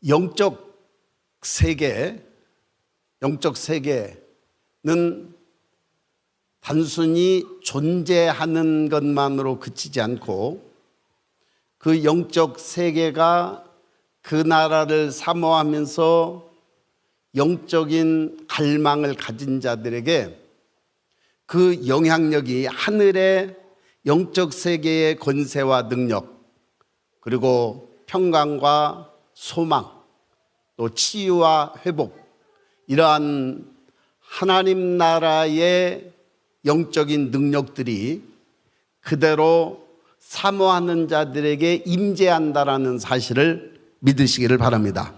영적 세계는 단순히 존재하는 것만으로 그치지 않고 그 영적 세계가 그 나라를 사모하면서 영적인 갈망을 가진 자들에게 그 영향력이 하늘의 영적 세계의 권세와 능력, 그리고 평강과 소망, 또 치유와 회복, 이러한 하나님 나라의 영적인 능력들이 그대로 사모하는 자들에게 임재한다라는 사실을 믿으시기를 바랍니다.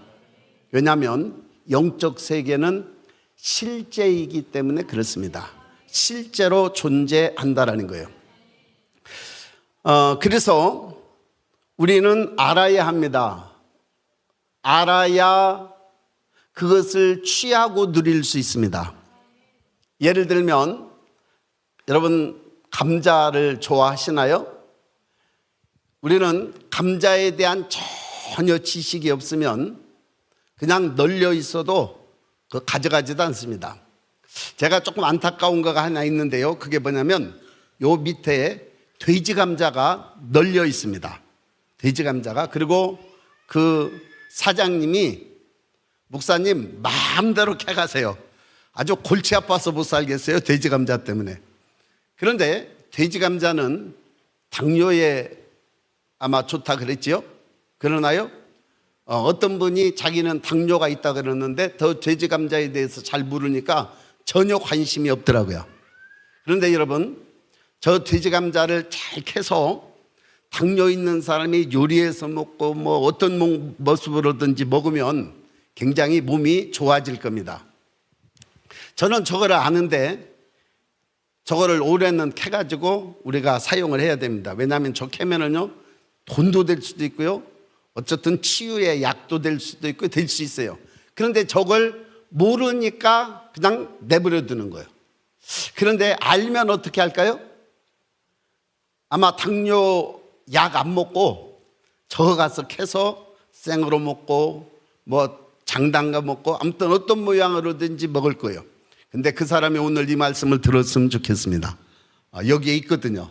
왜냐하면 영적 세계는 실제이기 때문에 그렇습니다. 실제로 존재한다라는 거예요. 그래서 우리는 알아야 합니다. 알아야 그것을 취하고 누릴 수 있습니다. 예를 들면 여러분 감자를 좋아하시나요? 우리는 감자에 대한 전혀 지식이 없으면 그냥 널려 있어도 가져가지도 않습니다. 제가 조금 안타까운 거가 하나 있는데요. 그게 뭐냐면 요 밑에 돼지 감자가 널려 있습니다. 돼지 감자가. 그리고 그 사장님이 목사님 마음대로 캐가세요. 아주 골치 아파서 못 살겠어요. 돼지 감자 때문에. 그런데 돼지 감자는 당뇨에 아마 좋다 그랬지요? 그러나요? 어떤 분이 자기는 당뇨가 있다 그러는데 더 돼지 감자에 대해서 잘 모르니까 전혀 관심이 없더라고요. 그런데 여러분, 저 돼지 감자를 잘 캐서 당뇨 있는 사람이 요리해서 먹고 뭐 어떤 모습으로든지 먹으면 굉장히 몸이 좋아질 겁니다. 저는 저거를 아는데 저거를 올해는 캐가지고 우리가 사용을 해야 됩니다. 왜냐하면 저 캐면은요 돈도 될 수도 있고요, 어쨌든 치유의 약도 될 수도 있고 될 수 있어요. 그런데 저걸 모르니까 그냥 내버려 두는 거예요. 그런데 알면 어떻게 할까요? 아마 당뇨 약 안 먹고 저거 가서 캐서 생으로 먹고 뭐 장담가 먹고 아무튼 어떤 모양으로든지 먹을 거예요. 근데 그 사람이 오늘 이 말씀을 들었으면 좋겠습니다. 여기에 있거든요.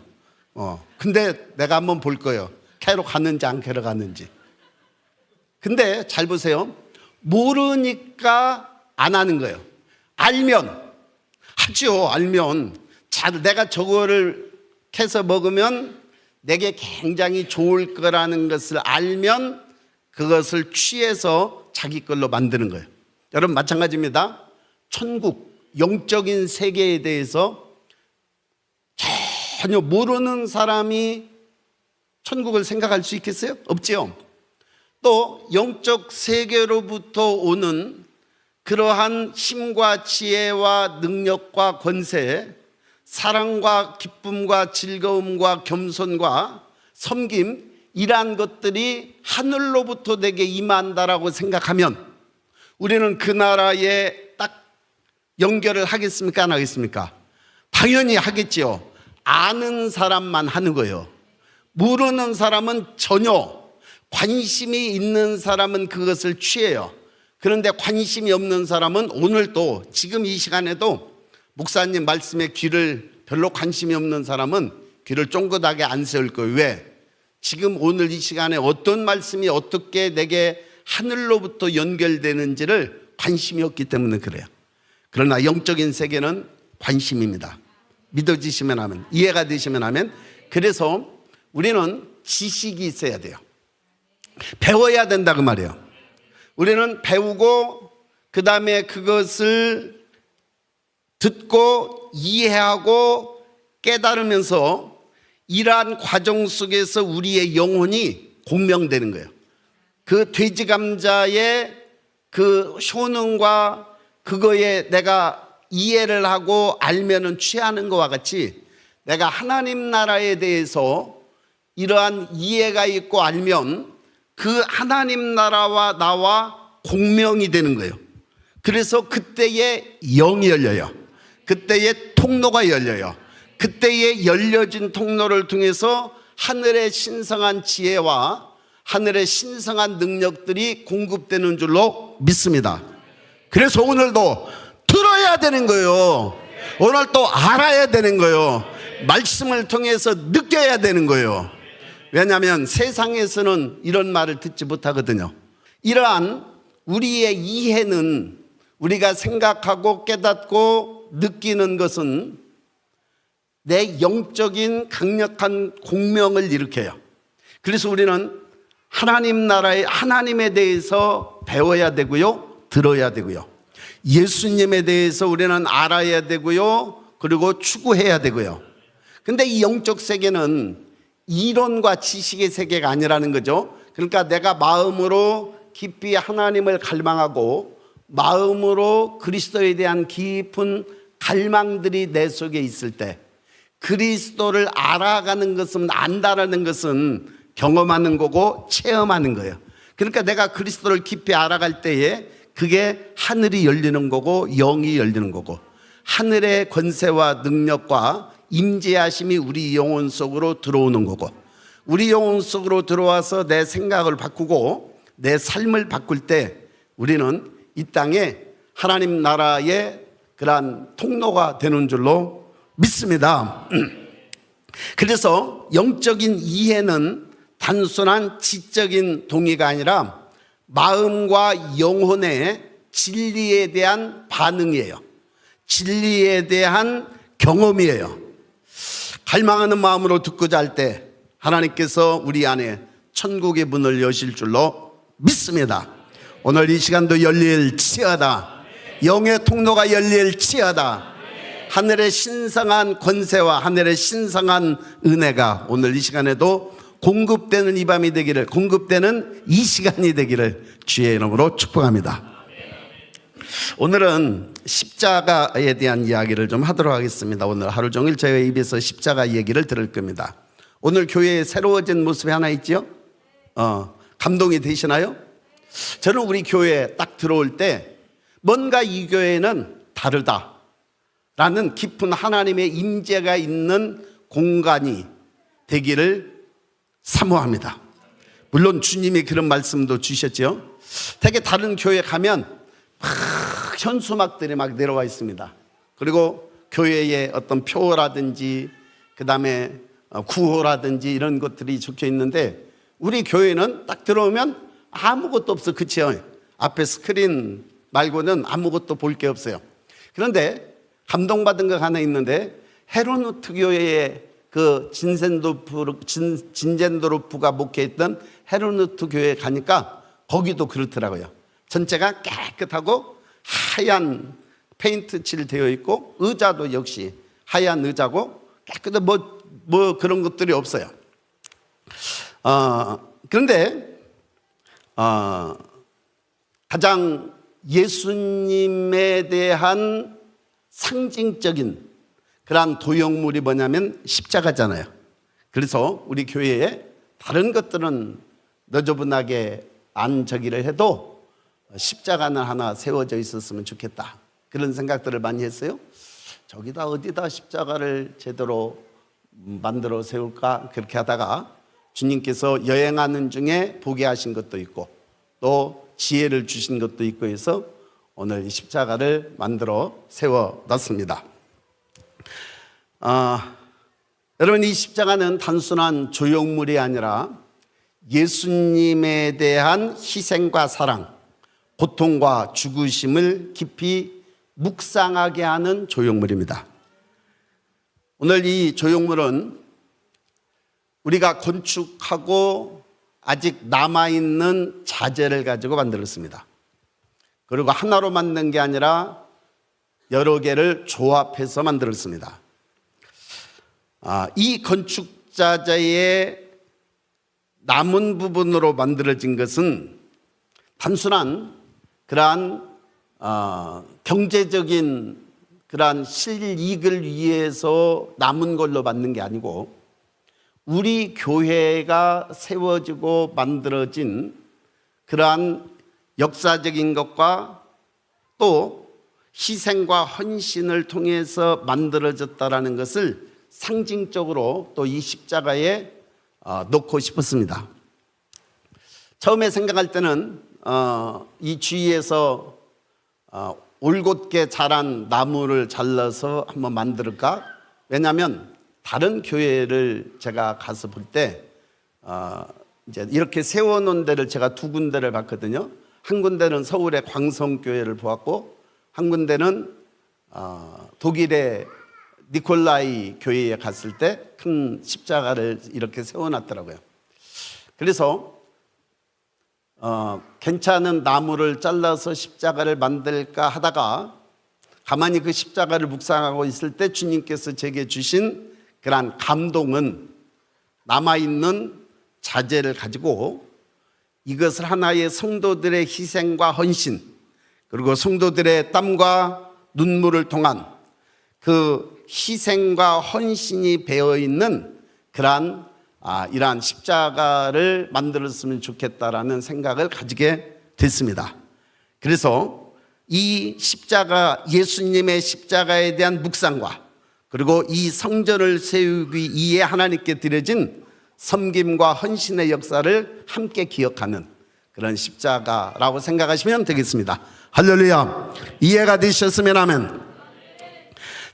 근데 내가 한번 볼 거예요. 캐러 갔는지 안 캐러 갔는지. 근데 잘 보세요. 모르니까 안 하는 거예요. 알면 하죠. 알면 내가 저거를 캐서 먹으면 내게 굉장히 좋을 거라는 것을 알면 그것을 취해서 자기 걸로 만드는 거예요. 여러분 마찬가지입니다. 천국, 영적인 세계에 대해서 전혀 모르는 사람이 천국을 생각할 수 있겠어요? 없지요. 또 영적 세계로부터 오는 그러한 힘과 지혜와 능력과 권세, 사랑과 기쁨과 즐거움과 겸손과 섬김, 이러한 것들이 하늘로부터 내게 임한다라고 생각하면 우리는 그 나라에 딱 연결을 하겠습니까? 안 하겠습니까? 당연히 하겠지요. 아는 사람만 하는 거예요. 모르는 사람은 전혀, 관심이 있는 사람은 그것을 취해요. 그런데 관심이 없는 사람은 오늘도 지금 이 시간에도 목사님 말씀에 귀를 별로 관심이 없는 사람은 귀를 쫑긋하게 안 세울 거예요. 왜? 지금 오늘 이 시간에 어떤 말씀이 어떻게 내게 하늘로부터 연결되는지를 관심이 없기 때문에 그래요. 그러나 영적인 세계는 관심입니다. 믿어지시면 하면, 이해가 되시면 하면. 그래서 우리는 지식이 있어야 돼요. 배워야 된다 그 말이에요. 우리는 배우고 그 다음에 그것을 듣고 이해하고 깨달으면서 이러한 과정 속에서 우리의 영혼이 공명되는 거예요. 그 돼지 감자의 그 효능과 그거에 내가 이해를 하고 알면은 취하는 것과 같이 내가 하나님 나라에 대해서 이러한 이해가 있고 알면 그 하나님 나라와 나와 공명이 되는 거예요. 그래서 그때의 영이 열려요. 그때의 통로가 열려요. 그때의 열려진 통로를 통해서 하늘의 신성한 지혜와 하늘의 신성한 능력들이 공급되는 줄로 믿습니다. 그래서 오늘도 들어야 되는 거예요. 오늘 또 알아야 되는 거예요. 말씀을 통해서 느껴야 되는 거예요. 왜냐하면 세상에서는 이런 말을 듣지 못하거든요. 이러한 우리의 이해는, 우리가 생각하고 깨닫고 느끼는 것은 내 영적인 강력한 공명을 일으켜요. 그래서 우리는 하나님 나라의 하나님에 대해서 배워야 되고요, 들어야 되고요. 예수님에 대해서 우리는 알아야 되고요, 그리고 추구해야 되고요. 근데 이 영적 세계는 이론과 지식의 세계가 아니라는 거죠. 그러니까 내가 마음으로 깊이 하나님을 갈망하고 마음으로 그리스도에 대한 깊은 갈망들이 내 속에 있을 때, 그리스도를 알아가는 것은, 안다라는 것은 경험하는 거고 체험하는 거예요. 그러니까 내가 그리스도를 깊이 알아갈 때에 그게 하늘이 열리는 거고 영이 열리는 거고, 하늘의 권세와 능력과 임재하심이 우리 영혼 속으로 들어오는 거고, 우리 영혼 속으로 들어와서 내 생각을 바꾸고 내 삶을 바꿀 때 우리는 이 땅에 하나님 나라의 그러한 통로가 되는 줄로 믿습니다. 그래서 영적인 이해는 단순한 지적인 동의가 아니라 마음과 영혼의 진리에 대한 반응이에요. 진리에 대한 경험이에요. 갈망하는 마음으로 듣고자 할 때 하나님께서 우리 안에 천국의 문을 여실 줄로 믿습니다. 오늘 이 시간도 열릴지어다. 영의 통로가 열릴지어다. 하늘의 신성한 권세와 하늘의 신성한 은혜가 오늘 이 시간에도 공급되는 이 밤이 되기를, 공급되는 이 시간이 되기를 주의 이름으로 축복합니다. 오늘은 십자가에 대한 이야기를 좀 하도록 하겠습니다. 오늘 하루 종일 저희 입에서 십자가 얘기를 들을 겁니다. 오늘 교회에 새로워진 모습이 하나 있죠? 감동이 되시나요? 저는 우리 교회에 딱 들어올 때 뭔가 이 교회는 다르다라는 깊은 하나님의 임재가 있는 공간이 되기를 사모합니다. 물론 주님이 그런 말씀도 주셨죠. 되게 다른 교회 가면 막 현수막들이 막 내려와 있습니다. 그리고 교회에 어떤 표라든지 그 다음에 구호라든지 이런 것들이 적혀 있는데, 우리 교회는 딱 들어오면 아무것도 없어. 그치요? 앞에 스크린 말고는 아무것도 볼 게 없어요. 그런데 감동받은 거 하나 있는데, 헤르누트 교회에 그 진젠도르프가 목회했던 헤르누트 교회에 가니까 거기도 그렇더라고요. 전체가 깨끗하고 하얀 페인트 칠 되어 있고, 의자도 역시 하얀 의자고 깨끗해, 뭐 그런 것들이 없어요. 그런데 가장 예수님에 대한 상징적인 그러한 도형물이 뭐냐면 십자가잖아요. 그래서 우리 교회에 다른 것들은 너저분하게 안 저기를 해도 십자가는 하나 세워져 있었으면 좋겠다, 그런 생각들을 많이 했어요. 저기다 어디다 십자가를 제대로 만들어 세울까, 그렇게 하다가 주님께서 여행하는 중에 보게 하신 것도 있고 또 지혜를 주신 것도 있고 해서 오늘 이 십자가를 만들어 세워놨습니다. 여러분, 이 십자가는 단순한 조형물이 아니라 예수님에 대한 희생과 사랑, 고통과 죽으심을 깊이 묵상하게 하는 조형물입니다. 오늘 이 조형물은 우리가 건축하고 아직 남아있는 자재를 가지고 만들었습니다. 그리고 하나로 만든 게 아니라 여러 개를 조합해서 만들었습니다. 이 건축 자재의 남은 부분으로 만들어진 것은 단순한 그러한 경제적인 그러한 실이익을 위해서 남은 걸로 만든 게 아니고, 우리 교회가 세워지고 만들어진 그러한 역사적인 것과 또 희생과 헌신을 통해서 만들어졌다라는 것을 상징적으로 또 이 십자가에 놓고 싶었습니다. 처음에 생각할 때는 이 주위에서 올곧게 자란 나무를 잘라서 한번 만들까? 왜냐하면 다른 교회를 제가 가서 볼 때 이제 이렇게 세워놓은 데를 제가 두 군데를 봤거든요. 한 군데는 서울의 광성교회를 보았고, 한 군데는 독일의 니콜라이 교회에 갔을 때 큰 십자가를 이렇게 세워놨더라고요. 그래서 괜찮은 나무를 잘라서 십자가를 만들까 하다가 가만히 그 십자가를 묵상하고 있을 때 주님께서 제게 주신 그러한 감동은 남아있는 자재를 가지고 이것을 하나의 성도들의 희생과 헌신, 그리고 성도들의 땀과 눈물을 통한 그 희생과 헌신이 배어있는 그러한 이러한 십자가를 만들었으면 좋겠다라는 생각을 가지게 됐습니다. 그래서 이 십자가, 예수님의 십자가에 대한 묵상과 그리고 이 성전을 세우기 위해 하나님께 드려진 섬김과 헌신의 역사를 함께 기억하는 그런 십자가라고 생각하시면 되겠습니다. 할렐루야. 이해가 되셨으면 하면.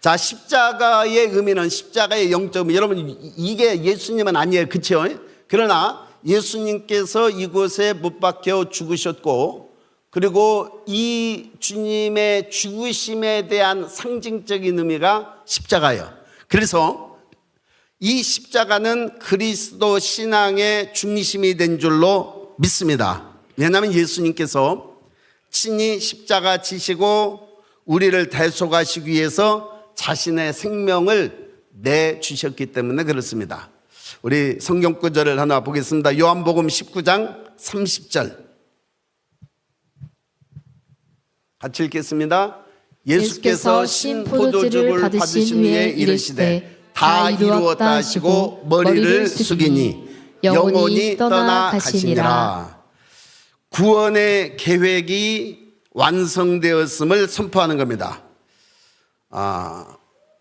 자, 십자가의 의미는, 십자가의 영점은, 여러분 이게 예수님은 아니에요, 그렇죠? 그러나 예수님께서 이곳에 못 박혀 죽으셨고, 그리고 이 주님의 죽으심에 대한 상징적인 의미가 십자가예요. 그래서 이 십자가는 그리스도 신앙의 중심이 된 줄로 믿습니다. 왜냐하면 예수님께서 친히 십자가 지시고 우리를 대속하시기 위해서 자신의 생명을 내주셨기 때문에 그렇습니다. 우리 성경 구절을 하나 보겠습니다. 요한복음 19장 30절 같이 읽겠습니다. 예수께서 신 포도즙을 받으신 후에 이르시되 다 이루었다 하시고 머리를 숙이니 영혼이 떠나가시니라. 구원의 계획이 완성되었음을 선포하는 겁니다.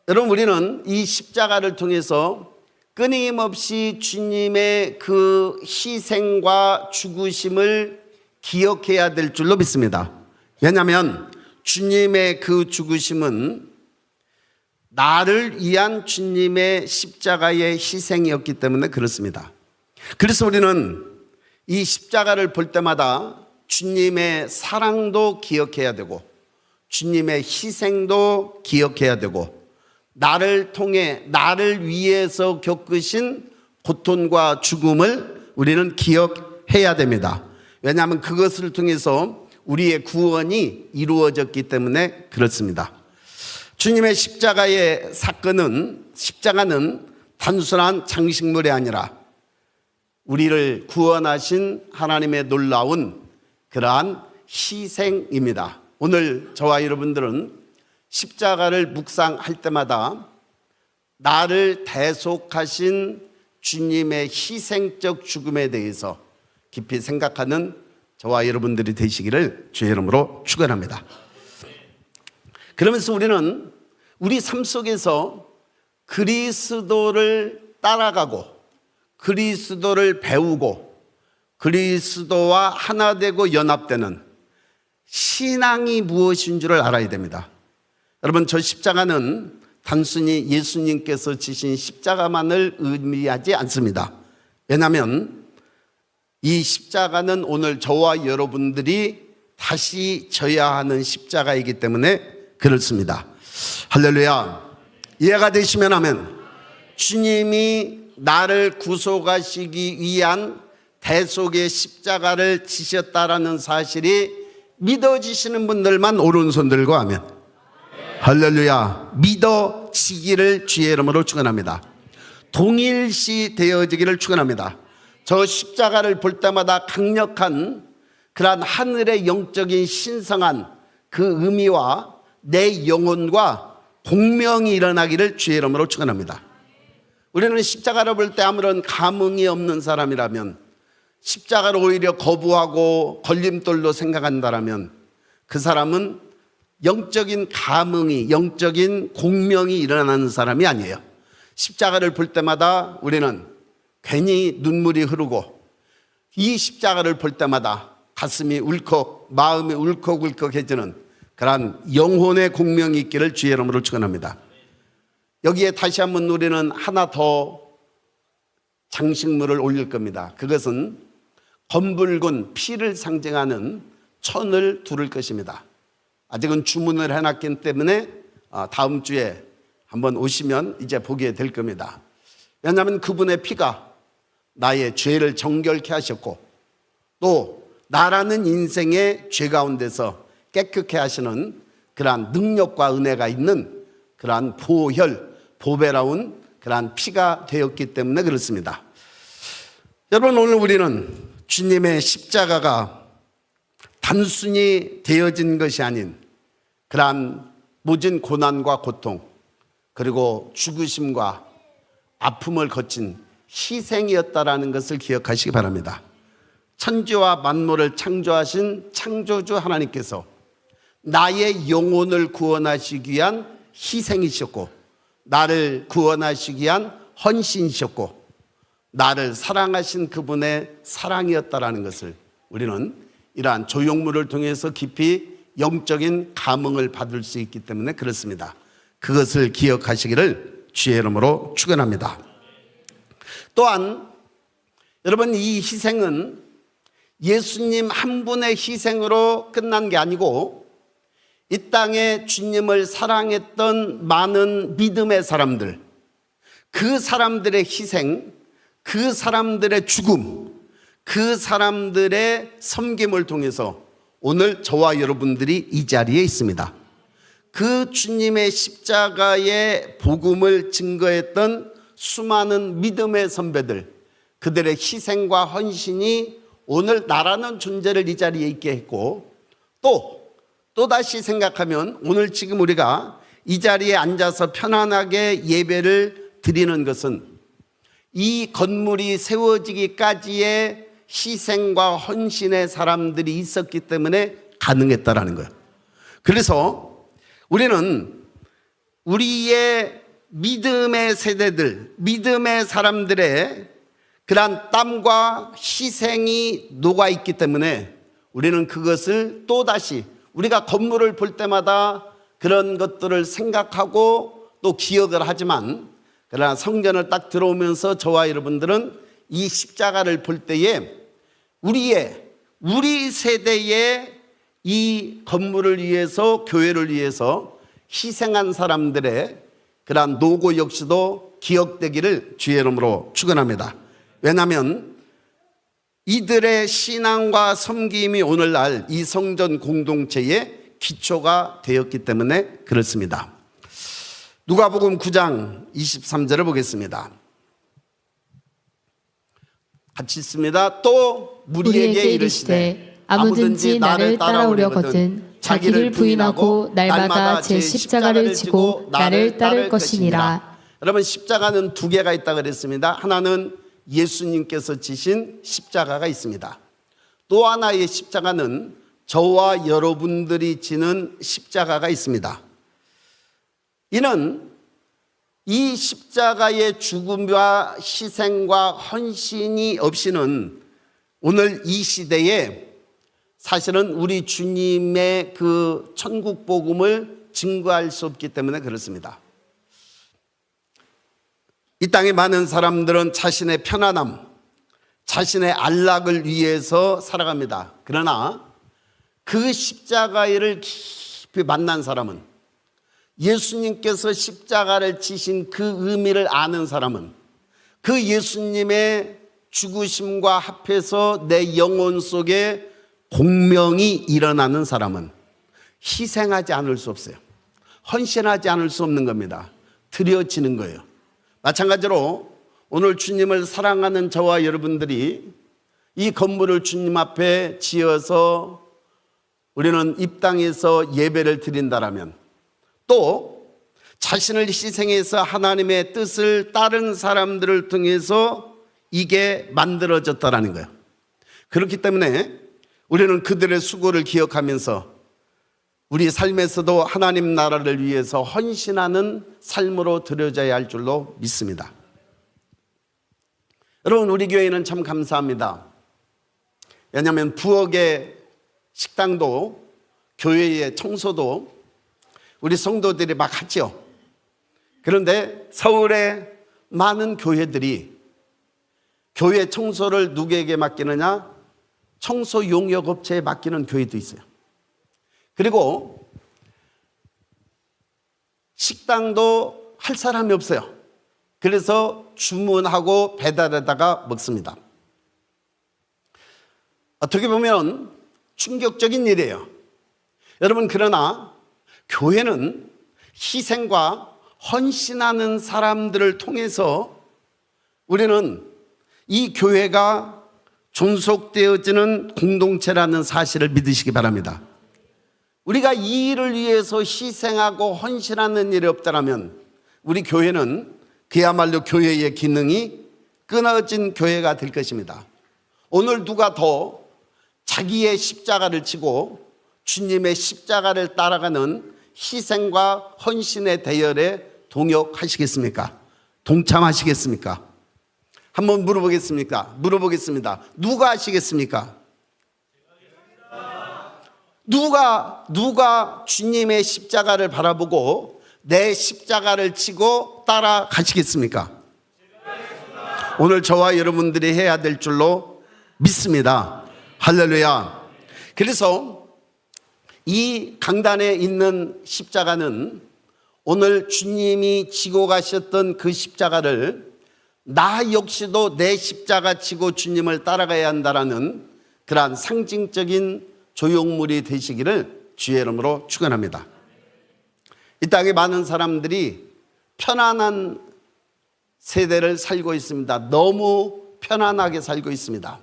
여러분, 우리는 이 십자가를 통해서 끊임없이 주님의 그 희생과 죽으심을 기억해야 될 줄로 믿습니다. 왜냐하면 주님의 그 죽으심은 나를 위한 주님의 십자가의 희생이었기 때문에 그렇습니다. 그래서 우리는 이 십자가를 볼 때마다 주님의 사랑도 기억해야 되고 주님의 희생도 기억해야 되고 나를 통해 나를 위해서 겪으신 고통과 죽음을 우리는 기억해야 됩니다. 왜냐하면 그것을 통해서 우리의 구원이 이루어졌기 때문에 그렇습니다. 주님의 십자가의 십자가는 단순한 장식물이 아니라 우리를 구원하신 하나님의 놀라운 그러한 희생입니다. 오늘 저와 여러분들은 십자가를 묵상할 때마다 나를 대속하신 주님의 희생적 죽음에 대해서 깊이 생각하는 저와 여러분들이 되시기를 주의 이름으로 축원합니다. 그러면서 우리는 우리 삶 속에서 그리스도를 따라가고 그리스도를 배우고 그리스도와 하나 되고 연합되는 신앙이 무엇인 줄을 알아야 됩니다. 여러분, 저 십자가는 단순히 예수님께서 지신 십자가만을 의미하지 않습니다. 왜냐하면 이 십자가는 오늘 저와 여러분들이 다시 져야 하는 십자가이기 때문에 그렇습니다. 할렐루야. 이해가 되시면 하면, 주님이 나를 구속하시기 위한 대속의 십자가를 지셨다라는 사실이 믿어지시는 분들만 오른손 들고 하면, 할렐루야. 믿어지기를 주의 이름으로 축원합니다. 동일시 되어지기를 축원합니다. 저 십자가를 볼 때마다 강력한 그러한 하늘의 영적인 신성한 그 의미와 내 영혼과 공명이 일어나기를 주의 이름으로 축원합니다. 우리는 십자가를 볼 때 아무런 감흥이 없는 사람이라면, 십자가를 오히려 거부하고 걸림돌로 생각한다라면 그 사람은 영적인 감흥이, 영적인 공명이 일어나는 사람이 아니에요. 십자가를 볼 때마다 우리는 괜히 눈물이 흐르고 이 십자가를 볼 때마다 가슴이 울컥, 마음이 울컥울컥해지는 그러한 영혼의 공명이 있기를 주의 이름으로 축원합니다. 여기에 다시 한번 우리는 하나 더 장식물을 올릴 겁니다. 그것은 검붉은 피를 상징하는 천을 두를 것입니다. 아직은 주문을 해놨기 때문에 다음 주에 한번 오시면 이제 보게 될 겁니다. 왜냐하면 그분의 피가 나의 죄를 정결케 하셨고 또 나라는 인생의 죄 가운데서 깨끗게 하시는 그러한 능력과 은혜가 있는 그러한 보혈, 보배라운 그러한 피가 되었기 때문에 그렇습니다. 여러분, 오늘 우리는 주님의 십자가가 단순히 되어진 것이 아닌 그러한 모진 고난과 고통 그리고 죽으심과 아픔을 거친 희생이었다라는 것을 기억하시기 바랍니다. 천지와 만물을 창조하신 창조주 하나님께서 나의 영혼을 구원하시기 위한 희생이셨고 나를 구원하시기 위한 헌신이셨고 나를 사랑하신 그분의 사랑이었다라는 것을 우리는 이러한 조형물을 통해서 깊이 영적인 감흥을 받을 수 있기 때문에 그렇습니다. 그것을 기억하시기를 주의 이름으로 축원합니다. 또한 여러분, 이 희생은 예수님 한 분의 희생으로 끝난 게 아니고 이 땅에 주님을 사랑했던 많은 믿음의 사람들, 그 사람들의 희생, 그 사람들의 죽음, 그 사람들의 섬김을 통해서 오늘 저와 여러분들이 이 자리에 있습니다. 그 주님의 십자가의 복음을 증거했던 수많은 믿음의 선배들, 그들의 희생과 헌신이 오늘 나라는 존재를 이 자리에 있게 했고 또다시 생각하면 오늘 지금 우리가 이 자리에 앉아서 편안하게 예배를 드리는 것은 이 건물이 세워지기까지의 희생과 헌신의 사람들이 있었기 때문에 가능했다라는 거예요. 그래서 우리는 우리의 믿음의 세대들, 믿음의 사람들의 그러한 땀과 희생이 녹아있기 때문에 우리는 그것을 또다시 우리가 건물을 볼 때마다 그런 것들을 생각하고 또 기억을 하지만 그러나 성전을 딱 들어오면서 저와 여러분들은 이 십자가를 볼 때에 우리 세대의 이 건물을 위해서, 교회를 위해서 희생한 사람들의 그러한 노고 역시도 기억되기를 주의 이름으로 축원합니다. 왜냐하면 이들의 신앙과 섬김이 오늘날 이 성전 공동체의 기초가 되었기 때문에 그렇습니다. 누가복음 9장 23절을 보겠습니다. 같이 있습니다. 또 무리에게 이르시되 아무든지 나를 따라오려거든 자기를 부인하고 날마다 제 십자가를 지고 나를 따를 것이니라. 여러분, 십자가는 두 개가 있다고 그랬습니다. 하나는 예수님께서 지신 십자가가 있습니다. 또 하나의 십자가는 저와 여러분들이 지는 십자가가 있습니다. 이는 이 십자가의 죽음과 희생과 헌신이 없이는 오늘 이 시대에 사실은 우리 주님의 그 천국 복음을 증거할 수 없기 때문에 그렇습니다. 이 땅에 많은 사람들은 자신의 편안함, 자신의 안락을 위해서 살아갑니다. 그러나 그 십자가를 깊이 만난 사람은, 예수님께서 십자가를 지신 그 의미를 아는 사람은, 그 예수님의 죽으심과 합해서 내 영혼 속에 공명이 일어나는 사람은 희생하지 않을 수 없어요. 헌신하지 않을 수 없는 겁니다. 드려지는 거예요. 마찬가지로 오늘 주님을 사랑하는 저와 여러분들이 이 건물을 주님 앞에 지어서 우리는 이 땅에서 예배를 드린다라면, 또 자신을 희생해서 하나님의 뜻을 따른 사람들을 통해서 이게 만들어졌다라는 거예요. 그렇기 때문에 우리는 그들의 수고를 기억하면서 우리 삶에서도 하나님 나라를 위해서 헌신하는 삶으로 들여져야 할 줄로 믿습니다. 여러분, 우리 교회는 참 감사합니다. 왜냐하면 부엌의 식당도 교회의 청소도 우리 성도들이 막 하죠. 그런데 서울의 많은 교회들이 교회 청소를 누구에게 맡기느냐? 청소 용역 업체에 맡기는 교회도 있어요. 그리고 식당도 할 사람이 없어요. 그래서 주문하고 배달에다가 먹습니다. 어떻게 보면 충격적인 일이에요. 여러분, 그러나 교회는 희생과 헌신하는 사람들을 통해서 우리는 이 교회가 존속되어지는 공동체라는 사실을 믿으시기 바랍니다. 우리가 이 일을 위해서 희생하고 헌신하는 일이 없다면 우리 교회는 그야말로 교회의 기능이 끊어진 교회가 될 것입니다. 오늘 누가 더 자기의 십자가를 지고 주님의 십자가를 따라가는 희생과 헌신의 대열에 동역하시겠습니까? 동참하시겠습니까? 한번 물어보겠습니다. 누가 하시겠습니까? 누가 주님의 십자가를 바라보고 내 십자가를 지고 따라가시겠습니까? 오늘 저와 여러분들이 해야 될 줄로 믿습니다. 할렐루야. 그래서 이 강단에 있는 십자가는 오늘 주님이 지고 가셨던 그 십자가를 나 역시도 내 십자가 지고 주님을 따라가야 한다라는 그러한 상징적인 조형물이 되시기를 주의 이름으로 축원합니다. 이 땅에 많은 사람들이 편안한 세대를 살고 있습니다. 너무 편안하게 살고 있습니다.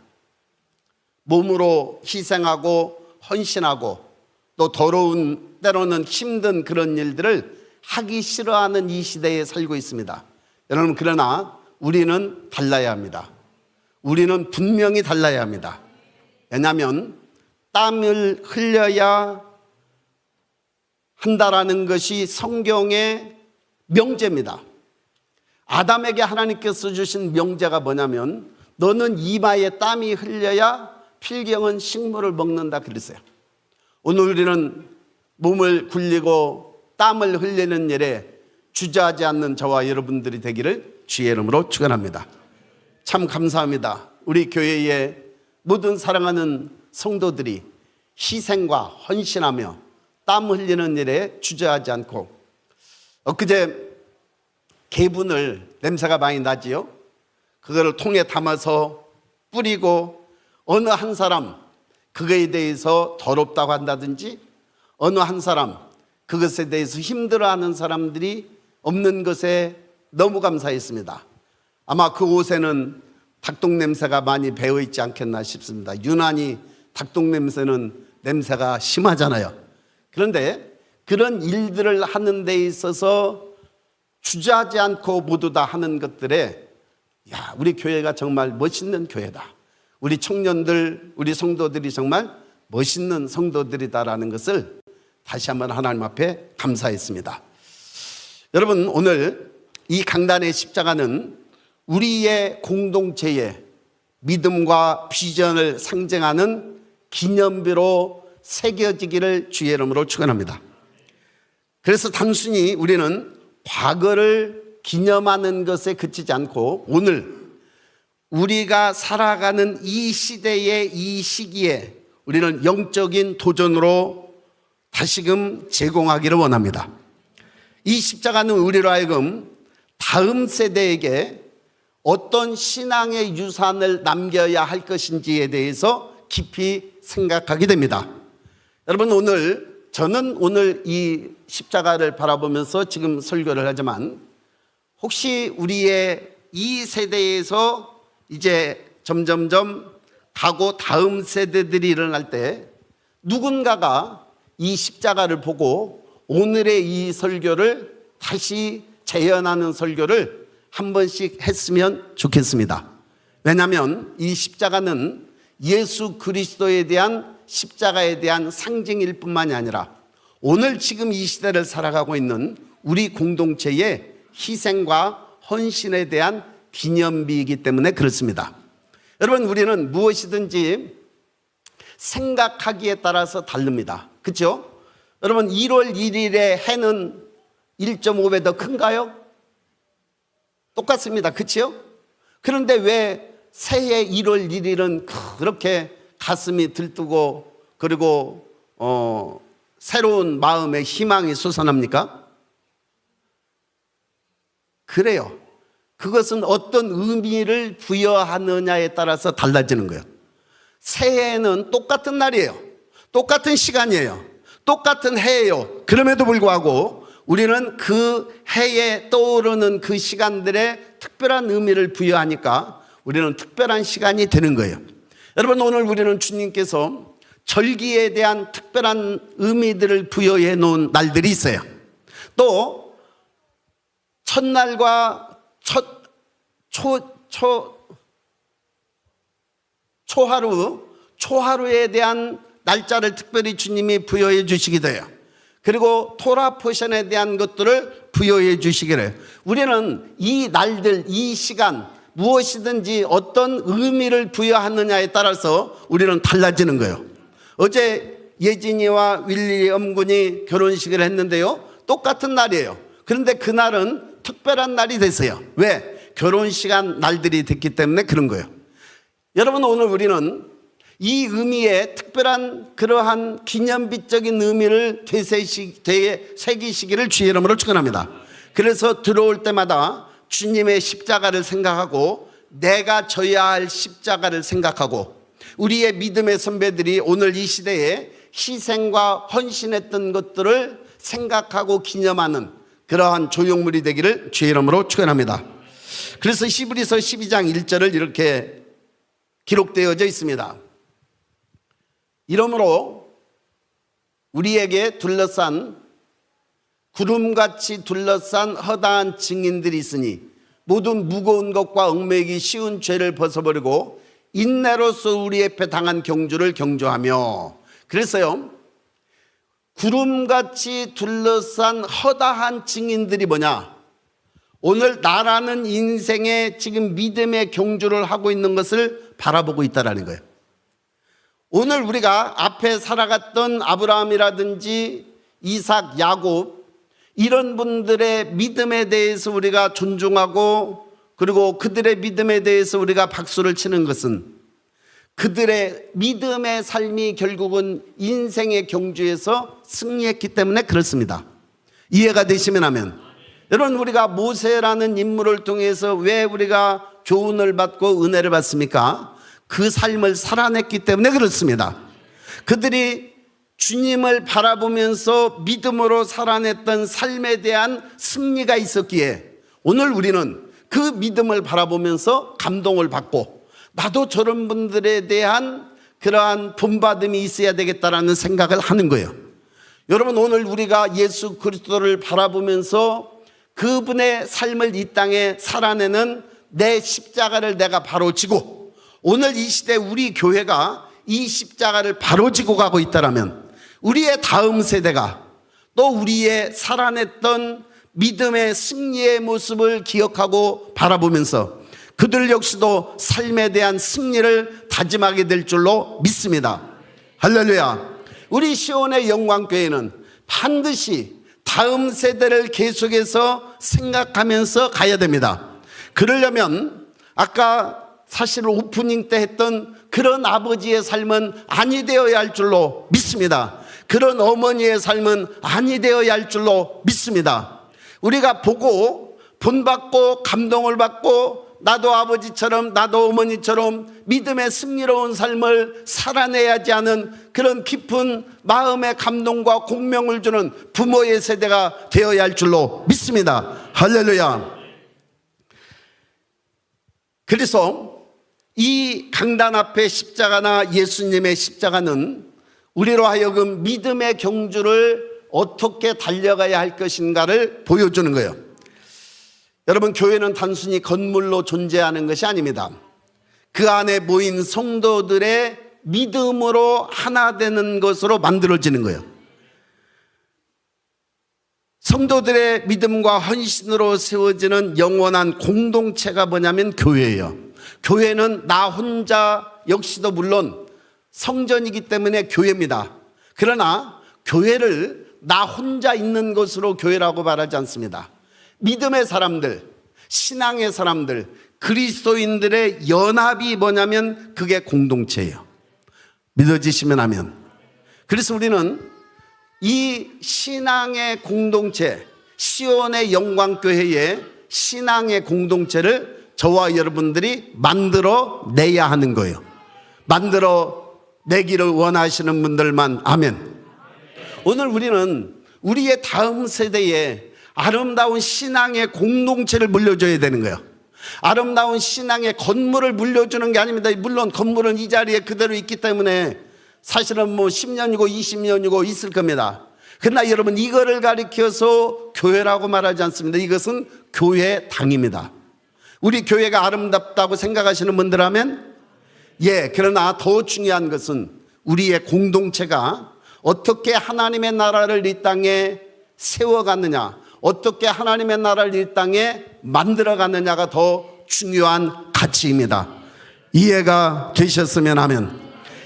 몸으로 희생하고 헌신하고 또 더러운 때로는 힘든 그런 일들을 하기 싫어하는 이 시대에 살고 있습니다. 여러분, 그러나 우리는 달라야 합니다. 우리는 분명히 달라야 합니다. 왜냐하면 땀을 흘려야 한다라는 것이 성경의 명제입니다. 아담에게 하나님께서 주신 명제가 뭐냐면 너는 이마에 땀이 흘려야 필경은 식물을 먹는다 그랬어요. 오늘 우리는 몸을 굴리고 땀을 흘리는 일에 주저하지 않는 저와 여러분들이 되기를 주의 이름으로 축원합니다. 참 감사합니다. 우리 교회의 모든 사랑하는 성도들이 희생과 헌신하며 땀 흘리는 일에 주저하지 않고, 엊그제 개분을 냄새가 많이 나지요. 그거를 통에 담아서 뿌리고 어느 한 사람 그거에 대해서 더럽다고 한다든지 어느 한 사람 그것에 대해서 힘들어하는 사람들이 없는 것에 너무 감사했습니다. 아마 그 옷에는 닭똥 냄새가 많이 배어 있지 않겠나 싶습니다. 유난히 닭똥 냄새는 냄새가 심하잖아요. 그런데 그런 일들을 하는 데 있어서 주저하지 않고 모두 다 하는 것들에 우리 교회가 정말 멋있는 교회다. 우리 청년들, 우리 성도들이 정말 멋있는 성도들이다라는 것을 다시 한번 하나님 앞에 감사했습니다. 여러분, 오늘 이 강단의 십자가는 우리의 공동체의 믿음과 비전을 상징하는 기념비로 새겨지기를 주의 이름으로 축원합니다. 그래서 단순히 우리는 과거를 기념하는 것에 그치지 않고 오늘 우리가 살아가는 이 시대의 이 시기에 우리는 영적인 도전으로 다시금 제공하기를 원합니다. 이 십자가는 우리로 하여금 다음 세대에게 어떤 신앙의 유산을 남겨야 할 것인지에 대해서 깊이 생각하게 됩니다. 여러분, 저는 오늘 이 십자가를 바라보면서 지금 설교를 하지만 혹시 우리의 이 세대에서 이제 점점점 가고 다음 세대들이 일어날 때 누군가가 이 십자가를 보고 오늘의 이 설교를 다시 재현하는 설교를 한 번씩 했으면 좋겠습니다. 왜냐하면 이 십자가는 예수 그리스도에 대한 십자가에 대한 상징일 뿐만이 아니라 오늘 지금 이 시대를 살아가고 있는 우리 공동체의 희생과 헌신에 대한 기념비이기 때문에 그렇습니다. 여러분, 우리는 무엇이든지 생각하기에 따라서 다릅니다. 그렇죠? 여러분 1월 1일에 해는 1.5배 더 큰가요? 똑같습니다. 그렇죠? 그런데 왜 새해 1월 1일은 그렇게 가슴이 들뜨고 그리고 새로운 마음의 희망이 솟아납니까? 그래요. 그것은 어떤 의미를 부여하느냐에 따라서 달라지는 거예요. 새해는 똑같은 날이에요. 똑같은 시간이에요. 똑같은 해예요. 그럼에도 불구하고 우리는 그 해에 떠오르는 그 시간들에 특별한 의미를 부여하니까 우리는 특별한 시간이 되는 거예요. 여러분 오늘 우리는 주님께서 절기에 대한 특별한 의미들을 부여해 놓은 날들이 있어요. 또 첫날과 초하루에 대한 날짜를 특별히 주님이 부여해 주시기도 해요. 그리고 토라 포션에 대한 것들을 부여해 주시기도 해요. 우리는 이 날들, 이 시간 무엇이든지 어떤 의미를 부여하느냐에 따라서 우리는 달라지는 거예요. 어제 예진이와 윌리엄 군이 결혼식을 했는데요. 똑같은 날이에요. 그런데 그날은 특별한 날이 됐어요. 왜? 결혼시간 날들이 됐기 때문에 그런 거예요. 여러분 오늘 우리는 이 의미에 특별한 그러한 기념비적인 의미를 되새기시기를 주의 이름으로 축원합니다. 그래서 들어올 때마다 주님의 십자가를 생각하고 내가 져야 할 십자가를 생각하고 우리의 믿음의 선배들이 오늘 이 시대에 희생과 헌신했던 것들을 생각하고 기념하는 그러한 조형물이 되기를 주의 이름으로 축원합니다. 그래서 히브리서 12장 1절을 이렇게 기록되어져 있습니다. 이러므로 우리에게 구름같이 둘러싼 허다한 증인들이 있으니 모든 무거운 것과 얽매이기 쉬운 죄를 벗어버리고 인내로서 우리 앞에 당한 경주를 경주하며. 그래서요 구름같이 둘러싼 허다한 증인들이 뭐냐? 오늘 나라는 인생에 지금 믿음의 경주를 하고 있는 것을 바라보고 있다는 거예요. 오늘 우리가 앞에 살아갔던 아브라함이라든지 이삭, 야곱 이런 분들의 믿음에 대해서 우리가 존중하고 그리고 그들의 믿음에 대해서 우리가 박수를 치는 것은 그들의 믿음의 삶이 결국은 인생의 경주에서 승리했기 때문에 그렇습니다. 이해가 되시면 하면. 여러분 우리가 모세라는 인물을 통해서 왜 우리가 교훈을 받고 은혜를 받습니까? 그 삶을 살아냈기 때문에 그렇습니다. 그들이 주님을 바라보면서 믿음으로 살아냈던 삶에 대한 승리가 있었기에 오늘 우리는 그 믿음을 바라보면서 감동을 받고 나도 저런 분들에 대한 그러한 본받음이 있어야 되겠다라는 생각을 하는 거예요. 여러분 오늘 우리가 예수 그리스도를 바라보면서 그분의 삶을 이 땅에 살아내는 내 십자가를 내가 바로 지고 오늘 이 시대 우리 교회가 이 십자가를 바로 지고 가고 있다면 우리의 다음 세대가 또 우리의 살아냈던 믿음의 승리의 모습을 기억하고 바라보면서 그들 역시도 삶에 대한 승리를 다짐하게 될 줄로 믿습니다. 할렐루야. 우리 시온의 영광교회는 반드시 다음 세대를 계속해서 생각하면서 가야 됩니다. 그러려면 아까 사실 오프닝 때 했던 그런 아버지의 삶은 아니 되어야 할 줄로 믿습니다. 그런 어머니의 삶은 아니 되어야 할 줄로 믿습니다. 우리가 보고 본받고 감동을 받고 나도 아버지처럼 나도 어머니처럼 믿음의 승리로운 삶을 살아내야지 하는 그런 깊은 마음의 감동과 공명을 주는 부모의 세대가 되어야 할 줄로 믿습니다. 할렐루야. 그래서 이 강단 앞에 십자가나 예수님의 십자가는 우리로 하여금 믿음의 경주를 어떻게 달려가야 할 것인가를 보여주는 거예요. 여러분 교회는 단순히 건물로 존재하는 것이 아닙니다. 그 안에 모인 성도들의 믿음으로 하나 되는 것으로 만들어지는 거예요. 성도들의 믿음과 헌신으로 세워지는 영원한 공동체가 뭐냐면 교회예요. 교회는 나 혼자 역시도 물론 성전이기 때문에 교회입니다. 그러나 교회를 나 혼자 있는 것으로 교회라고 말하지 않습니다. 믿음의 사람들, 신앙의 사람들, 그리스도인들의 연합이 뭐냐면 그게 공동체예요. 믿어지시면 하면. 그래서 우리는 이 신앙의 공동체, 시온의 영광교회의 신앙의 공동체를 저와 여러분들이 만들어 내야 하는 거예요. 만들어 내기를 원하시는 분들만 아멘. 오늘 우리는 우리의 다음 세대에 아름다운 신앙의 공동체를 물려줘야 되는 거예요. 아름다운 신앙의 건물을 물려주는 게 아닙니다. 물론 건물은 이 자리에 그대로 있기 때문에 사실은 뭐 10년이고 20년이고 있을 겁니다. 그러나 여러분, 이거를 가리켜서 교회라고 말하지 않습니다. 이것은 교회당입니다. 우리 교회가 아름답다고 생각하시는 분들 하면 그러나 더 중요한 것은 우리의 공동체가 어떻게 하나님의 나라를 이 땅에 세워갔느냐, 어떻게 하나님의 나라를 이 땅에 만들어갔느냐가 더 중요한 가치입니다. 이해가 되셨으면 하면,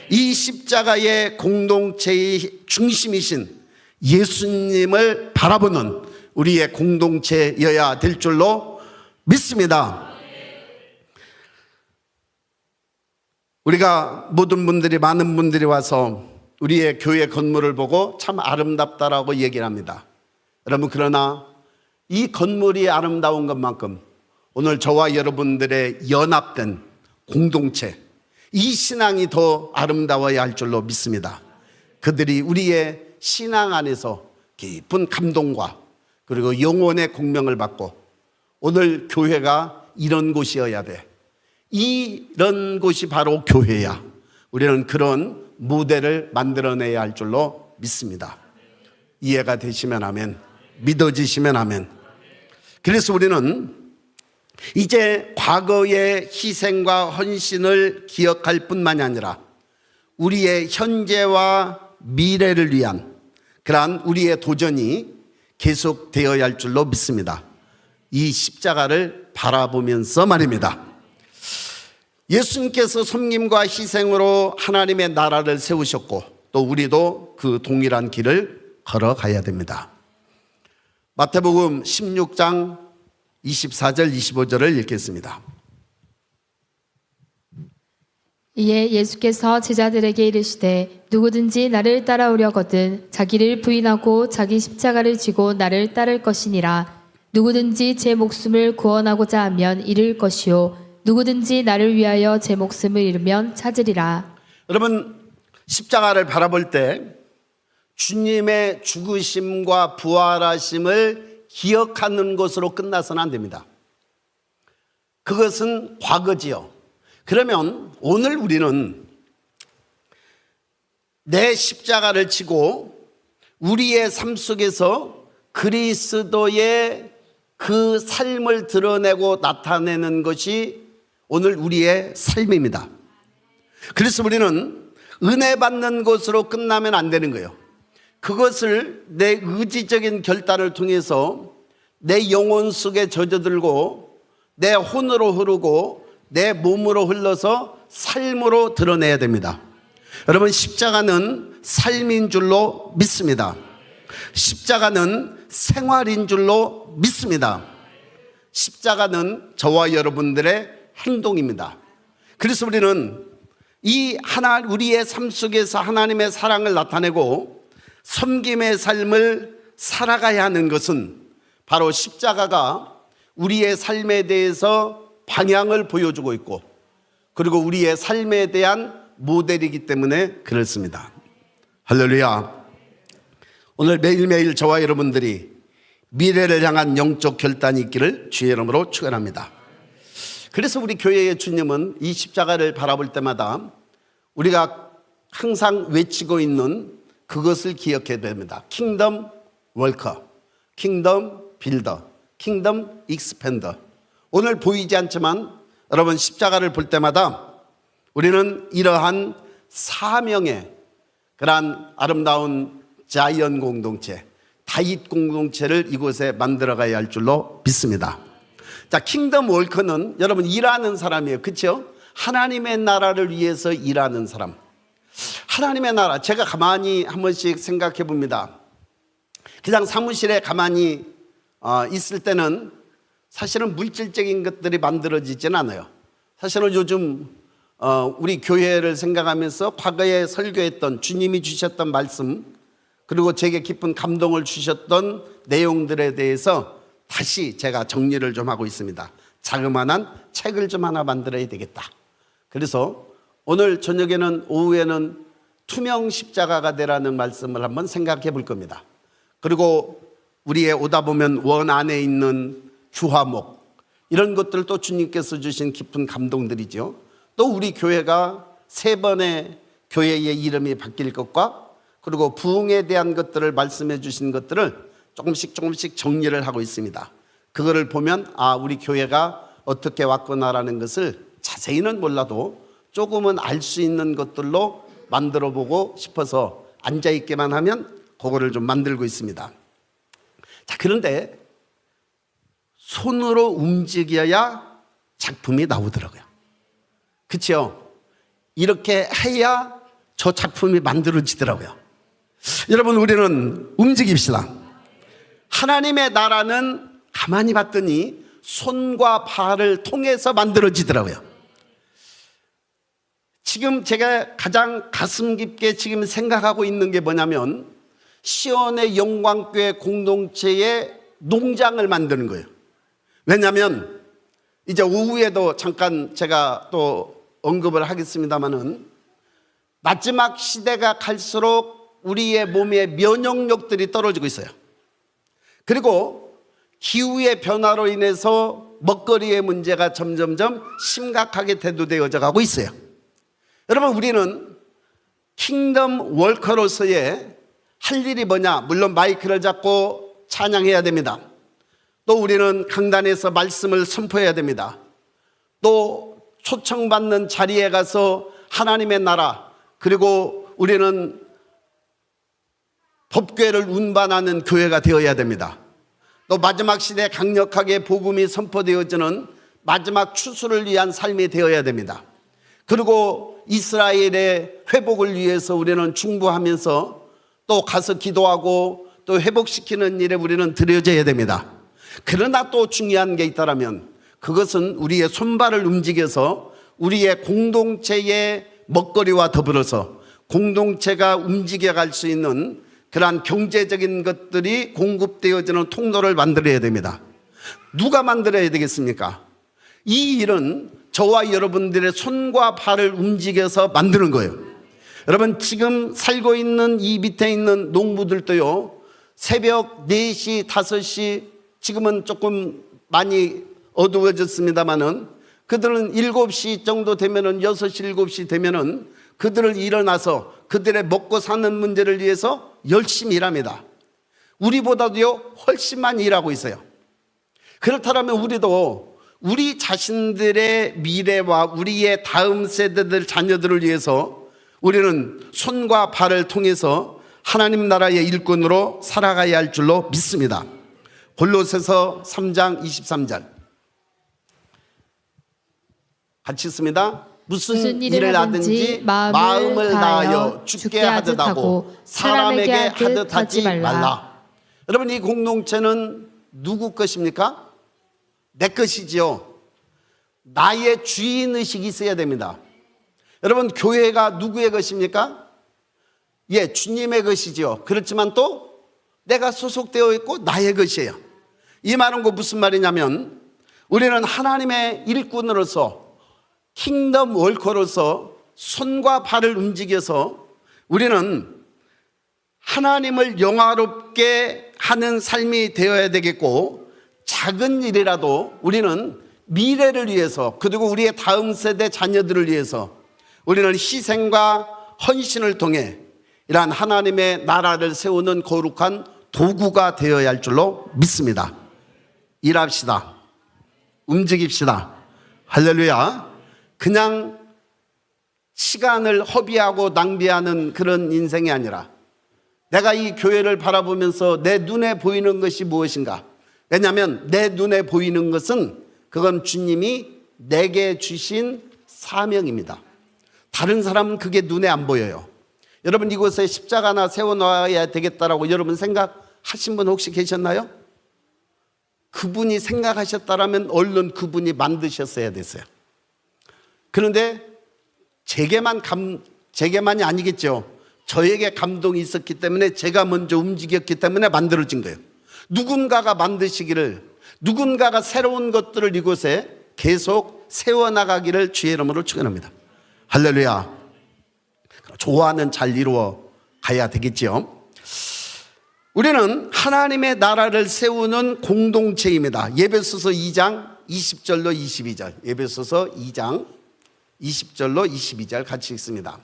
이 십자가의 공동체의 중심이신 예수님을 바라보는 우리의 공동체여야 될 줄로 믿습니다. 우리가 모든 분들이, 많은 분들이 와서 우리의 교회 건물을 보고 참 아름답다라고 얘기를 합니다. 여러분, 그러나 이 건물이 아름다운 것만큼 오늘 저와 여러분들의 연합된 공동체, 이 신앙이 더 아름다워야 할 줄로 믿습니다. 그들이 우리의 신앙 안에서 깊은 감동과 그리고 영혼의 공명을 받고, 오늘 교회가 이런 곳이어야 돼, 이런 곳이 바로 교회야, 우리는 그런 모델을 만들어내야 할 줄로 믿습니다. 이해가 되시면 아멘, 믿어지시면 아멘. 그래서 우리는 이제 과거의 희생과 헌신을 기억할 뿐만이 아니라 우리의 현재와 미래를 위한 그러한 우리의 도전이 계속되어야 할 줄로 믿습니다. 이 십자가를 바라보면서 말입니다. 예수님께서 섬김과 희생으로 하나님의 나라를 세우셨고, 또 우리도 그 동일한 길을 걸어가야 됩니다. 마태복음 16장 24절 25절을 읽겠습니다. 이에 예수께서 제자들에게 이르시되 누구든지 나를 따라오려거든 자기를 부인하고 자기 십자가를 지고 나를 따를 것이니라. 누구든지 제 목숨을 구원하고자 하면 잃을 것이요 누구든지 나를 위하여 제 목숨을 잃으면 찾으리라. 여러분, 십자가를 바라볼 때 주님의 죽으심과 부활하심을 기억하는 것으로 끝나서는 안 됩니다. 그것은 과거지요. 그러면 오늘 우리는 내 십자가를 지고 우리의 삶 속에서 그리스도의 그 삶을 드러내고 나타내는 것이 오늘 우리의 삶입니다. 그래서 우리는 은혜 받는 것으로 끝나면 안 되는 거예요. 그것을 내 의지적인 결단을 통해서 내 영혼 속에 젖어들고 내 혼으로 흐르고 내 몸으로 흘러서 삶으로 드러내야 됩니다. 여러분, 십자가는 삶인 줄로 믿습니다. 십자가는 생활인 줄로 믿습니다. 십자가는 저와 여러분들의 행동입니다. 그래서 우리는 우리의 삶 속에서 하나님의 사랑을 나타내고 섬김의 삶을 살아가야 하는 것은 바로 십자가가 우리의 삶에 대해서 방향을 보여주고 있고, 그리고 우리의 삶에 대한 모델이기 때문에 그렇습니다. 할렐루야. 오늘 매일매일 저와 여러분들이 미래를 향한 영적 결단이 있기를 주의 이름으로 축원합니다. 그래서 우리 교회의 주님은 이 십자가를 바라볼 때마다 우리가 항상 외치고 있는 그것을 기억해야 됩니다. 킹덤 월커, 킹덤 빌더, 킹덤 익스펜더. 오늘 보이지 않지만 여러분, 십자가를 볼 때마다 우리는 이러한 사명의 그러한 아름다운 자이언 공동체, 다윗 공동체를 이곳에 만들어가야 할 줄로 믿습니다. 자, 킹덤 월커는 여러분 일하는 사람이에요. 그렇죠? 하나님의 나라를 위해서 일하는 사람. 하나님의 나라, 제가 가만히 한 번씩 생각해 봅니다. 그냥 사무실에 가만히 있을 때는 사실은 물질적인 것들이 만들어지진 않아요. 사실은 요즘 우리 교회를 생각하면서 과거에 설교했던 주님이 주셨던 말씀, 그리고 제게 깊은 감동을 주셨던 내용들에 대해서 다시 제가 정리를 좀 하고 있습니다. 자그마한 책을 좀 하나 만들어야 되겠다. 그래서 오늘 저녁에는, 오후에는 투명 십자가가 되라는 말씀을 한번 생각해 볼 겁니다. 그리고 우리의 오다 보면 원 안에 있는 주화목, 이런 것들도 주님께서 주신 깊은 감동들이죠. 또 우리 교회가 3번의 교회의 이름이 바뀔 것과, 그리고 부흥에 대한 것들을 말씀해 주신 것들을 조금씩 정리를 하고 있습니다. 그거를 보면 우리 교회가 어떻게 왔구나라는 것을 자세히는 몰라도 조금은 알 수 있는 것들로 만들어 보고 싶어서 앉아있기만 하면 그거를 좀 만들고 있습니다. 자, 그런데 손으로 움직여야 작품이 나오더라고요. 그렇죠? 이렇게 해야 저 작품이 만들어지더라고요. 여러분, 우리는 움직입시다. 하나님의 나라는 가만히 봤더니 손과 발을 통해서 만들어지더라고요. 지금 제가 가장 가슴 깊게 지금 생각하고 있는 게 뭐냐면, 시온의 영광교회 공동체의 농장을 만드는 거예요. 왜냐하면 이제 오후에도 잠깐 제가 또 언급을 하겠습니다마는, 마지막 시대가 갈수록 우리의 몸의 면역력들이 떨어지고 있어요. 그리고 기후의 변화로 인해서 먹거리의 문제가 점점점 심각하게 대두되어져 가고 있어요. 여러분, 우리는 킹덤 월커로서의 할 일이 뭐냐? 물론 마이크를 잡고 찬양해야 됩니다. 또 우리는 강단에서 말씀을 선포해야 됩니다. 또 초청받는 자리에 가서 하나님의 나라, 그리고 우리는 법궤를 운반하는 교회가 되어야 됩니다. 또 마지막 시대에 강력하게 복음이 선포되어지는 마지막 추수를 위한 삶이 되어야 됩니다. 그리고 이스라엘의 회복을 위해서 우리는 중보하면서 또 가서 기도하고 또 회복시키는 일에 우리는 들여져야 됩니다. 그러나 또 중요한 게 있다면, 그것은 우리의 손발을 움직여서 우리의 공동체의 먹거리와 더불어서 공동체가 움직여갈 수 있는 그러한 경제적인 것들이 공급되어지는 통로를 만들어야 됩니다. 누가 만들어야 되겠습니까? 이 일은 저와 여러분들의 손과 발을 움직여서 만드는 거예요. 여러분, 지금 살고 있는 이 밑에 있는 농부들도요, 새벽 4시, 5시, 지금은 조금 많이 어두워졌습니다마는 그들은 7시 정도 되면은, 6시, 7시 되면은 그들을 일어나서 그들의 먹고 사는 문제를 위해서 열심히 일합니다. 우리보다도요, 훨씬 많이 일하고 있어요. 그렇다면 우리도 우리 자신들의 미래와 우리의 다음 세대들, 자녀들을 위해서 우리는 손과 발을 통해서 하나님 나라의 일꾼으로 살아가야 할 줄로 믿습니다. 골로새서 3장 23절 같이 있습니다. 무슨 일을 하든지 마음을 다하여 주께 하듯 하고 사람에게 하듯 하지 말라. 여러분, 이 공동체는 누구 것입니까? 내 것이지요. 나의 주인의식이 있어야 됩니다. 여러분, 교회가 누구의 것입니까? 예, 주님의 것이지요. 그렇지만 또 내가 소속되어 있고 나의 것이에요. 이 말은 무슨 말이냐면, 우리는 하나님의 일꾼으로서, 킹덤 월커로서 손과 발을 움직여서 우리는 하나님을 영화롭게 하는 삶이 되어야 되겠고, 작은 일이라도 우리는 미래를 위해서, 그리고 우리의 다음 세대 자녀들을 위해서 우리는 희생과 헌신을 통해 이러한 하나님의 나라를 세우는 거룩한 도구가 되어야 할 줄로 믿습니다. 일합시다. 움직입시다. 할렐루야. 그냥 시간을 허비하고 낭비하는 그런 인생이 아니라, 내가 이 교회를 바라보면서 내 눈에 보이는 것이 무엇인가? 왜냐하면 내 눈에 보이는 것은 그건 주님이 내게 주신 사명입니다. 다른 사람은 그게 눈에 안 보여요. 여러분 이곳에 십자가 하나 세워놔야 되겠다라고 여러분 생각하신 분 혹시 계셨나요? 그분이 생각하셨다라면 얼른 그분이 만드셨어야 됐어요. 그런데 제게만이 아니겠죠. 저에게 감동이 있었기 때문에 제가 먼저 움직였기 때문에 만들어진 거예요. 누군가가 만드시기를, 누군가가 새로운 것들을 이곳에 계속 세워나가기를 주의 이름으로 축원합니다. 할렐루야. 조화는 잘 이루어 가야 되겠지요. 우리는 하나님의 나라를 세우는 공동체입니다. 예배소서 2장 20절로 22절. 예배소서 2장 20절로 22절 같이 읽습니다.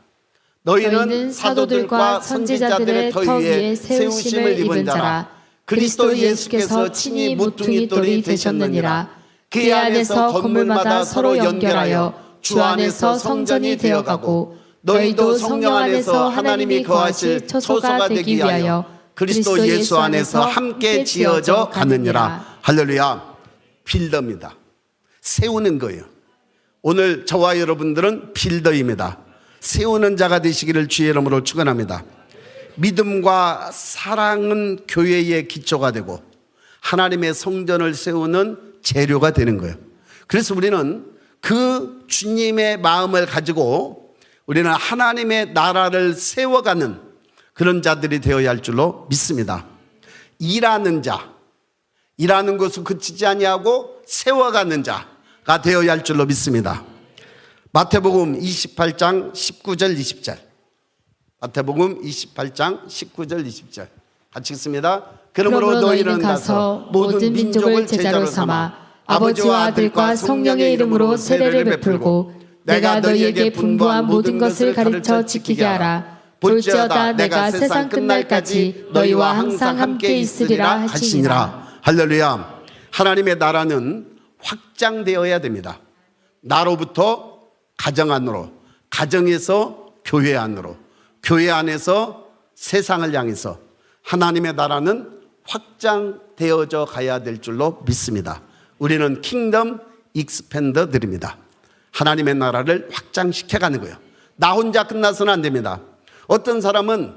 너희는 사도들과 선지자들의 터 위에 세우심을 입은 자라. 그리스도 예수께서 친히 모퉁이 돌이 되셨느니라. 그 안에서 건물마다 서로 연결하여 주 안에서 성전이 되어가고 너희도 성령 안에서 하나님이 거하실 처소가 되기 위하여 그리스도 예수 안에서 함께 지어져 가느니라. 할렐루야. 빌더입니다. 세우는 거예요. 오늘 저와 여러분들은 빌더입니다. 세우는 자가 되시기를 주의 이름으로 축원합니다. 믿음과 사랑은 교회의 기초가 되고 하나님의 성전을 세우는 재료가 되는 거예요. 그래서 우리는 그 주님의 마음을 가지고 우리는 하나님의 나라를 세워가는 그런 자들이 되어야 할 줄로 믿습니다. 일하는 자, 일하는 것을 그치지 아니하고 세워가는 자가 되어야 할 줄로 믿습니다. 마태복음 28장 19절 20절. 마태복음 28장 19절 20절 같이 읽습니다. 그러므로 너희는 가서 모든 민족을 제자로 삼아 아버지와 아들과 성령의 이름으로 세례를 베풀고 내가 너희에게 분부한 모든 것을 가르쳐 지키게 하라. 볼지어다 내가 세상 끝날까지 너희와 항상 함께 있으리라 하시니라. 할렐루야. 하나님의 나라는 확장되어야 됩니다. 나로부터 가정 안으로, 가정에서 교회 안으로, 교회 안에서 세상을 향해서 하나님의 나라는 확장되어져 가야 될 줄로 믿습니다. 우리는 킹덤 익스펜더들입니다. 하나님의 나라를 확장시켜가는 거예요. 나 혼자 끝나서는 안 됩니다. 어떤 사람은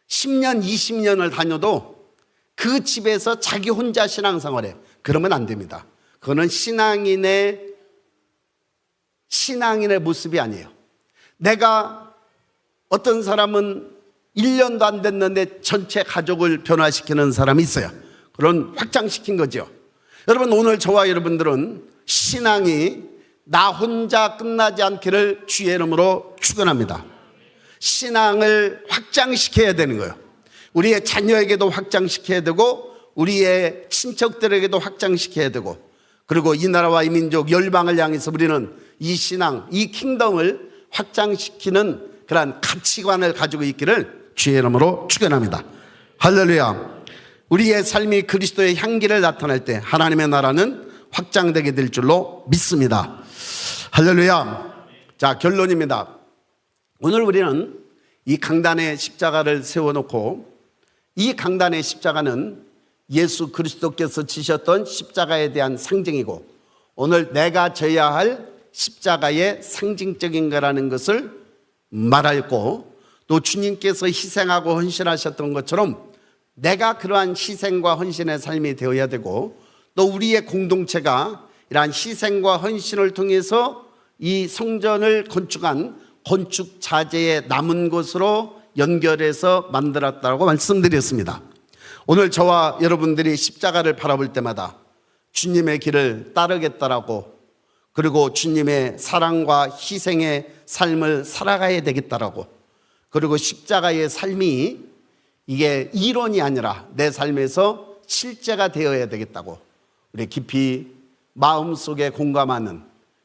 10년, 20년을 다녀도 그 집에서 자기 혼자 신앙생활해. 그러면 안 됩니다. 그거는 신앙인의 모습이 아니에요. 내가 어떤 사람은 1년도 안 됐는데 전체 가족을 변화시키는 사람이 있어요. 그런 확장시킨 거죠. 여러분 오늘 저와 여러분들은 신앙이 나 혼자 끝나지 않기를 주의 이름으로 축원합니다. 신앙을 확장시켜야 되는 거예요. 우리의 자녀에게도 확장시켜야 되고 우리의 친척들에게도 확장시켜야 되고 그리고 이 나라와 이 민족 열방을 향해서 우리는 이 신앙, 이 킹덤을 확장시키는 그러한 가치관을 가지고 있기를 주의 이름으로 축원합니다. 할렐루야. 우리의 삶이 그리스도의 향기를 나타낼 때 하나님의 나라는 확장되게 될 줄로 믿습니다. 할렐루야. 자, 결론입니다. 오늘 우리는 이 강단에 십자가를 세워놓고 이 강단의 십자가는 예수 그리스도께서 지셨던 십자가에 대한 상징이고 오늘 내가 져야 할 십자가의 상징적인 거라는 것을 말하고 또 주님께서 희생하고 헌신하셨던 것처럼 내가 그러한 희생과 헌신의 삶이 되어야 되고 또 우리의 공동체가 이러한 희생과 헌신을 통해서 이 성전을 건축한 건축 자재의 남은 것으로 연결해서 만들었다고 말씀드렸습니다. 오늘 저와 여러분들이 십자가를 바라볼 때마다 주님의 길을 따르겠다라고 그리고 주님의 사랑과 희생의 삶을 살아가야 되겠다라고 그리고 십자가의 삶이 이게 이론이 아니라 내 삶에서 실제가 되어야 되겠다고 우리 깊이 마음속에 공감하는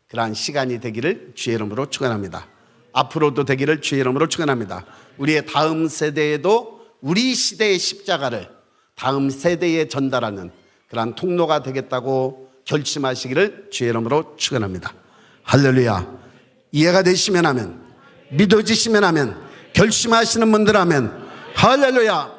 그러한 시간이 되기를 주의 이름으로 축원합니다. 앞으로도 되기를 주의 이름으로 축원합니다. 우리의 다음 세대에도 우리 시대의 십자가를 다음 세대에 전달하는 그러한 통로가 되겠다고 결심하시기를 주의 이름으로 축원합니다. 할렐루야. 이해가 되시면 하면 믿어지시면 하면 결심하시는 분들 하면 할렐루야.